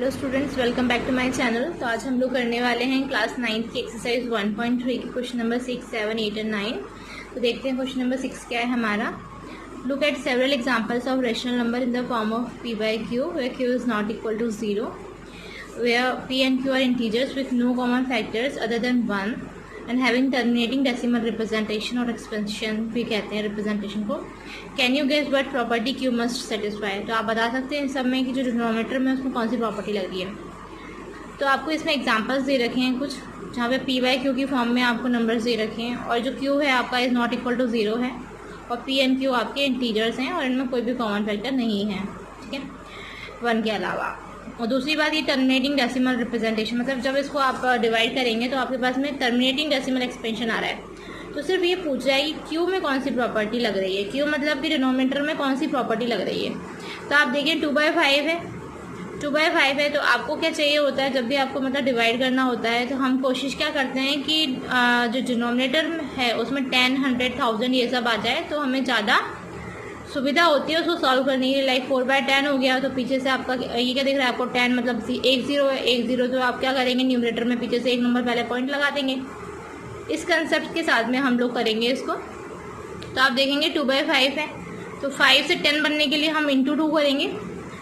Hello students, welcome back to my channel. तो आज हम लोग करने वाले हैं क्लास 9 की एक्सरसाइज 1.3 की क्वेश्चन नंबर 6, 7, 8 एंड 9। तो देखते हैं क्वेश्चन नंबर 6 क्या है हमारा। Look at several examples of rational number in the form of p by q where q is not equal to 0, where p and q are integers with no common factors other than 1 and having terminating decimal representation और expansion भी कहते हैं representation को। Can you guess what property q must satisfy. तो आप बता सकते हैं इन सब में कि जो डिनोमिनेटर में उसमें कौन सी प्रॉपर्टी लग रही है। तो आपको इसमें एग्जांपल्स दे रखे हैं कुछ, जहाँ पे p by q की फॉर्म में आपको नंबर्स दे रखे हैं और जो q है आपका इज़ नॉट इक्वल टू 0 है और p एंड q आपके इंटीजर्स हैं और इनमें कोई भी कॉमन फैक्टर नहीं है, ठीक है, 1 के अलावा। और दूसरी बात ये टर्मिनेटिंग डेसिमल रिप्रेजेंटेशन, मतलब जब इसको आप डिवाइड करेंगे तो आपके पास में टर्मिनेटिंग डेसिमल एक्सपेंशन आ रहा है। तो सिर्फ ये पूछ रहा है कि क्यू में कौन सी प्रॉपर्टी लग रही है, क्यू मतलब कि डिनोमिनेटर में कौन सी प्रॉपर्टी लग रही है। तो आप देखिए 2/5 है, 2/5 है। तो आपको क्या चाहिए होता है, जब भी आपको मतलब डिवाइड करना होता है तो हम कोशिश क्या करते हैं कि जो डिनोमिनेटर है उसमें 10, 100, 1000 ये सब आ जाए तो हमें ज़्यादा सुविधा होती है उसको सॉल्व करने की। लाइक 4/10 हो गया तो पीछे से आपका ये क्या दिख रहा है आपको 10 मतलब 1 0 है, 1 0। तो आप क्या करेंगे, न्यूमरेटर में पीछे से एक नंबर पहले पॉइंट लगा देंगे। इस कंसेप्ट के साथ में हम लोग करेंगे इसको। तो आप देखेंगे 2/5 है तो 5 से 10 बनने के लिए हम इंटू 2 करेंगे।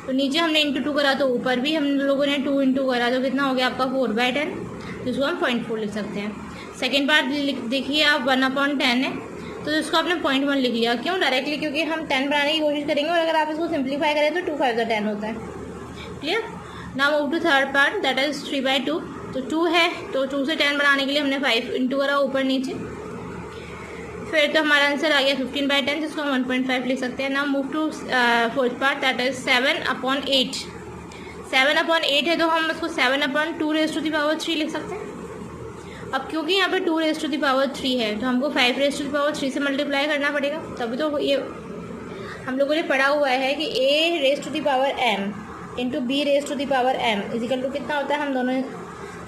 तो नीचे हमने इंटू 2 करा तो ऊपर भी हम लोगों ने 2 इंटू करा तो कितना हो गया आपका 4/10, जिसको हम 0.4 लिख सकते हैं। सेकेंड पार्ट देखिए आप 1/10 है तो इसको आपने 0.1 लिख लिया। क्यों डायरेक्टली, क्योंकि हम 10 बनाने की कोशिश करेंगे और अगर आप इसको सिंप्लीफाई करें तो 2 5 10 होता है। Clear. Now move to third part that is 3/2। तो 2 है तो 2 से 10 बनाने के लिए हमने 5 इंटू करा ऊपर नीचे, फिर तो हमारा आंसर आ गया 15/10, जिसको हम 1.5 लिख सकते हैं। Now move to fourth part that is 7/8। 7/8 है तो हम उसको 7/2 रेज़ टू द पावर 3 लिख सकते हैं। अब क्योंकि यहाँ पे 2 रेज़ टू द पावर 3 है तो हमको 5 रेज़ टू द पावर 3 से मल्टीप्लाई करना पड़ेगा। तभी तो ये हम लोगों ने पढ़ा हुआ है कि a raise to the power m into b raise to the power m equal to कितना होता है। हम दोनों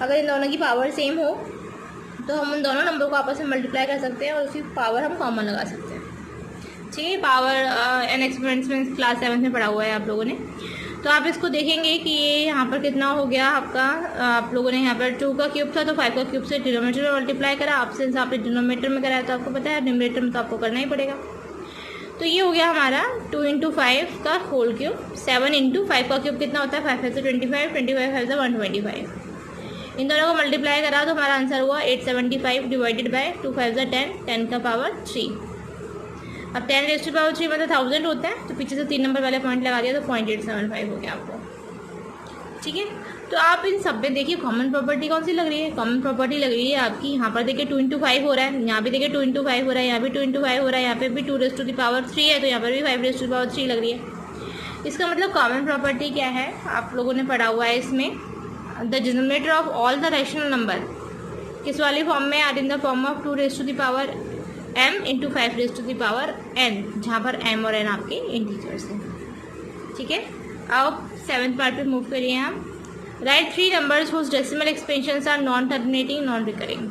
अगर इन दोनों की पावर सेम हो तो हम उन दोनों नंबर को आपस में मल्टीप्लाई कर सकते हैं और उसकी पावर हम कॉमन लगा सकते हैं, ठीक है। पावर एन एक्सपेरिमेंट्स में क्लास 7 में पढ़ा हुआ है आप लोगों ने। तो आप इसको देखेंगे कि ये यहाँ पर कितना हो गया आपका, आप लोगों ने यहाँ पर 2 का क्यूब था तो 5 का क्यूब से डिनोमिनेटर में मल्टीप्लाई करा। आपसे आपने डिनोमिनेटर में कराया तो आपको पता है न्यूमरेटर में तो आपको करना ही पड़ेगा। तो ये हो गया हमारा 2 × 5 का होल क्यूब। 7 × 5 का क्यूब कितना होता है, 5 5 से 25, 25 5 से 125। इन दोनों को मल्टीप्लाई करा तो हमारा आंसर हुआ 875 डिवाइडेड बाय 2 5 10, 10 का पावर 3। अब 10 रेज़ टू पावर 3 मतलब 1000 होता है तो पीछे से 3 नंबर वाले पॉइंट लगा दिया तो 0.875 हो गया आपको, ठीक है। तो आप इन सब में देखिए कॉमन प्रॉपर्टी कौन सी लग रही है। कॉमन प्रॉपर्टी लग रही है आपकी यहाँ पर देखिए 2 × 5 हो रहा है, यहाँ भी देखिए 2 × 5 हो रहा है, यहाँ भी 2 × 5 हो रहा है, यहाँ पे भी 2 रेज़ टू द पावर 3 है तो यहाँ पर भी 5 रेज़ टू द पावर 3 लग रही है। इसका मतलब कॉमन प्रॉपर्टी क्या है आप लोगों ने पढ़ा हुआ है इसमें, the denominator of all the rational number किस वाली फॉर्म में are in the form of 2 raise to the power m into 5 raise to the power n, जहाँ पर m और n आपके इंटीजर्स हैं, ठीक है। अब 7th पार्ट पे मूव करिए हम। Write 3 numbers whose decimal expansions are non terminating non recurring.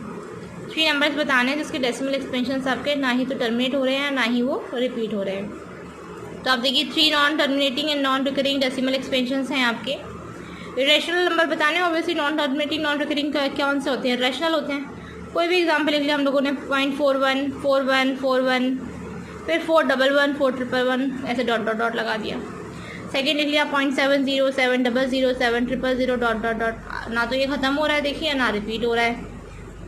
3 numbers बताने हैं जिसके डेसिमल एक्सपेंशंस आपके ना ही तो टर्मिनेट हो रहे हैं ना ही वो रिपीट हो रहे हैं। तो आप देखिए 3 non terminating and non recurring decimal expansions हैं आपके। रेशनल नंबर बताने obviously non terminating non recurring कौन से होते हैं, रैशनल होते हैं। कोई भी एग्जांपल लिख लिया हम लोगों ने 0.41 41 41, फिर 411 411 ऐसे डॉट डॉट डॉट लगा दिया। सेकेंड लिख लिया 0.70 700 700 डॉट डॉट डॉट। ना तो ये ख़त्म हो रहा है देखिए ना रिपीट हो रहा है।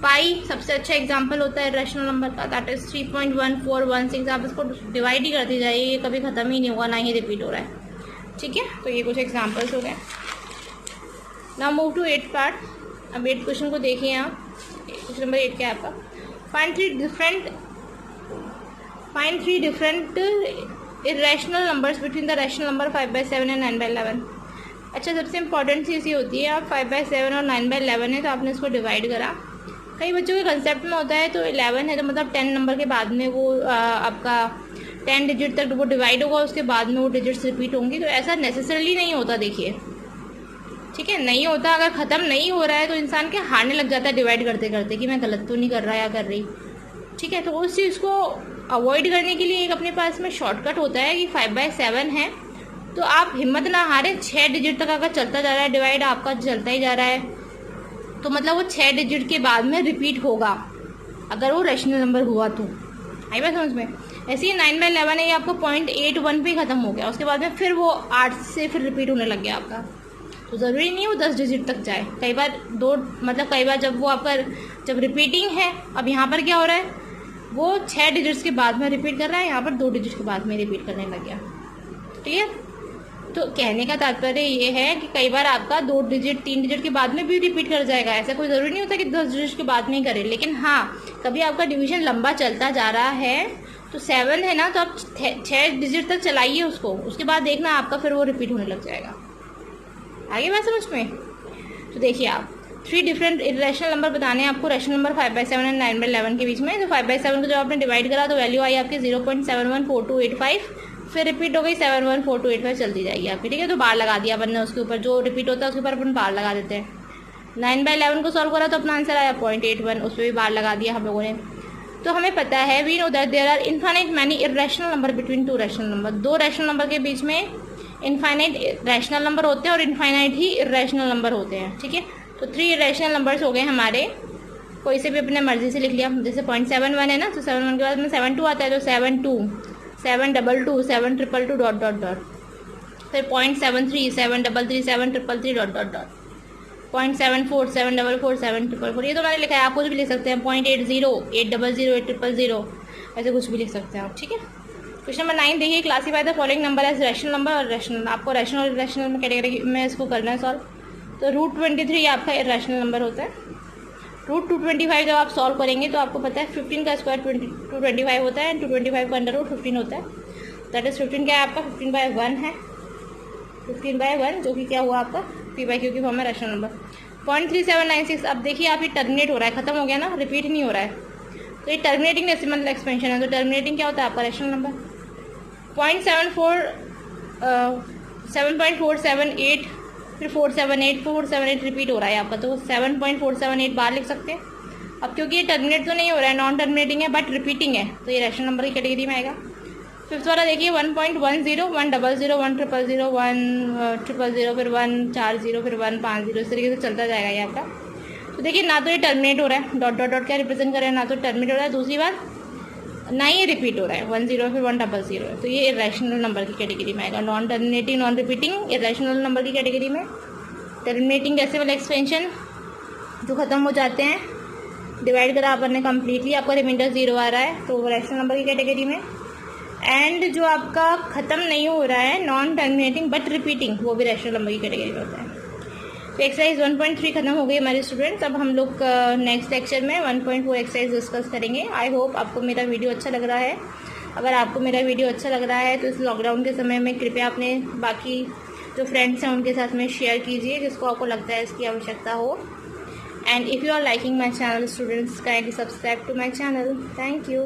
पाई सबसे अच्छा एग्जांपल होता है रैशनल नंबर का, दैट इज 3.1416। आप इसको डिवाइड ही करते जाइए, ये कभी ख़त्म ही नहीं होगा ना ही रिपीट हो रहा है, ठीक है। तो ये कुछ एग्जाम्पल्स हो गए। Now move to 8th part. अब 8th क्वेश्चन को देखिए आप। क्वेश्चन नंबर 8 क्या है आपका, find three different irrational numbers between the rational number 5/7 and 9/11। अच्छा, सबसे इंपॉर्टेंट चीज़ ये होती है आप 5/7 और 9/11 है तो आपने इसको डिवाइड करा। कई बच्चों के कंसेप्ट में होता है तो 11 है तो मतलब 10 नंबर के बाद में वो आपका 10 डिजिट तक वो डिवाइड होगा, उसके बाद में वो डिजिट्स रिपीट होंगी। तो ऐसा नेसेसरली नहीं होता देखिए, ठीक है, नहीं होता। अगर ख़त्म नहीं हो रहा है तो इंसान के हारने लग जाता है डिवाइड करते करते कि मैं गलत तो नहीं कर रहा या कर रही, ठीक है। तो उस चीज़ को अवॉइड करने के लिए एक अपने पास में शॉर्टकट होता है कि 5/7 है तो आप हिम्मत ना हारें, 6 डिजिट तक अगर चलता जा रहा है डिवाइड आपका चलता ही जा रहा है, तो मतलब वो 6 डिजिट के बाद में रिपीट होगा अगर वो रैशनल नंबर हुआ तो। आई बात समझ में? ऐसे ही 9/11 है, ये आपको 0.81 पे ख़त्म हो गया, उसके बाद में फिर वो 8 से फिर रिपीट होने लग गया आपका। तो ज़रूरी नहीं है वो 10 डिजिट तक जाए, कई बार कई बार जब वो आपका जब रिपीटिंग है, अब यहाँ पर क्या हो रहा है, वो 6 डिजिट्स के बाद में रिपीट कर रहा है, यहाँ पर 2 डिजिट के बाद में रिपीट करने लग गया। क्लियर? तो कहने का तात्पर्य ये है कि कई बार आपका 2 डिजिट 3 डिजिट के बाद में भी रिपीट कर जाएगा, ऐसा कोई ज़रूरी नहीं होता कि 10 डिजिट के बाद में ही करें। लेकिन हाँ, कभी आपका डिवीजन लंबा चलता जा रहा है, तो 7 है ना, तो आप 6 डिजिट तक चलाइए उसको, उसके बाद देखना आपका फिर वो रिपीट होने लग जाएगा। आगे बात समझ में? तो देखिए आप 3 डिफरेंट इरेशनल नंबर बताने हैं आपको, रैशनल नंबर 5/7 और 9/11 के बीच में। तो 5/7 को जब आपने डिवाइड करा तो वैल्यू आई आपकी 0.714285, फिर रिपीट हो गई 714285, चलती जाएगी आपकी। ठीक है, तो बार लगा दिया अपन ने उसके ऊपर, जो रिपीट होता है उसके ऊपर अपन बार लगा देते हैं। 9/11 को सॉल्व करा तो अपना आंसर आया 0.81, उस पर भी बार लगा दिया हम लोगों ने। तो हमें पता है, we know that there are infinite many irrational number between 2 rational number. 2 rational number के बीच में इनफाइनाइट रैशनल नंबर होते हैं और इनफाइनाइट ही इरेशनल नंबर होते हैं। ठीक है, तो 3 इरेशनल नंबर्स हो गए हमारे, कोई से भी अपने मर्जी से लिख लिया। जैसे 0.71 है ना, तो 71 के बाद में 72 आता है, तो 72, 722, 722 डॉट डॉट डॉट, फिर 0.73, 733, 733 डॉट डॉट डॉट, 0.74, 744, 744, ये तो मैंने लिखा है, आप कुछ भी लिख सकते हैं। 0.80, 800, 8000, ऐसे कुछ भी लिख सकते हैं आप। ठीक है, क्वेश्चन नंबर 9 देखिए, classify the following number as rational number और इरेशनल। आपको रैशनल और इरेशनल में कैटेगरी में इसको करना है सॉल्व। तो √23 आपका इरेशनल नंबर होता है। √225 जब आप सॉल्व करेंगे तो आपको पता है 15 का स्क्वायर 225 होता है, 225 का अंडर रूट 15 होता है। दैट इज 15 क्या है आपका, 15/1 है, 15/1, जो कि क्या हुआ आपका P/Q की फॉर्म में रैशनल नंबर। 0.3796, अब देखिए आप ये टर्मिनेट हो रहा है, खत्म हो गया ना, रिपीट नहीं हो रहा है, तो ये टर्मिनेटिंग डेसिमल एक्सपेंशन है। तो टर्मिनेटिंग क्या होता है आपका रैशनल नंबर। 7.478, फिर 478 रिपीट हो रहा है आपका, तो 7.478 बार लिख सकते हैं। अब क्योंकि ये टर्मिनेट तो नहीं हो रहा है, नॉन टर्मिनेटिंग है बट रिपीटिंग है, तो ये रैशनल नंबर की कैटेगरी में आएगा। 5th वाला देखिए 1.10, 100, 100, 100, 100, फिर 140, फिर 150, इस तरीके से चलता जाएगा ये आपका। तो देखिए ना तो ये टर्मिनेट हो रहा है, डॉट डॉट डॉट क्या रिप्रेजेंट कर रहे हैं, ना तो टर्मिनेट हो रहा है, दूसरी बात ना ही ये रिपीट हो रहा है, 10 फिर 100 है, तो ये इरेशनल नंबर की कैटेगरी में आएगा। Non terminating, non repeating, irrational number की कैटेगरी में। टर्मिनेटिंग डेसिमल एक्सपेंशन जो ख़त्म हो जाते हैं, डिवाइड करा अपन ने कम्प्लीटली, आपका रिमाइंडर 0 आ रहा है, तो वो रैशनल नंबर की कैटेगरी में। एंड जो आपका ख़त्म नहीं हो रहा है, नॉन टर्मिनेटिंग बट रिपीटिंग, वो भी रैशनल नंबर की कैटेगरी में होता है। तो एक्सरसाइज 1.3 खत्म हो गई हमारे स्टूडेंट्स। अब हम लोग नेक्स्ट लेक्चर में 1.4 एक्सरसाइज डिस्कस करेंगे। आई होप आपको मेरा वीडियो अच्छा लग रहा है। अगर आपको मेरा वीडियो अच्छा लग रहा है तो इस लॉकडाउन के समय में कृपया अपने बाकी जो फ्रेंड्स हैं उनके साथ में शेयर कीजिए, जिसको आपको लगता है इसकी आवश्यकता हो। And if you are liking my channel students, kindly subscribe to my channel. Thank you.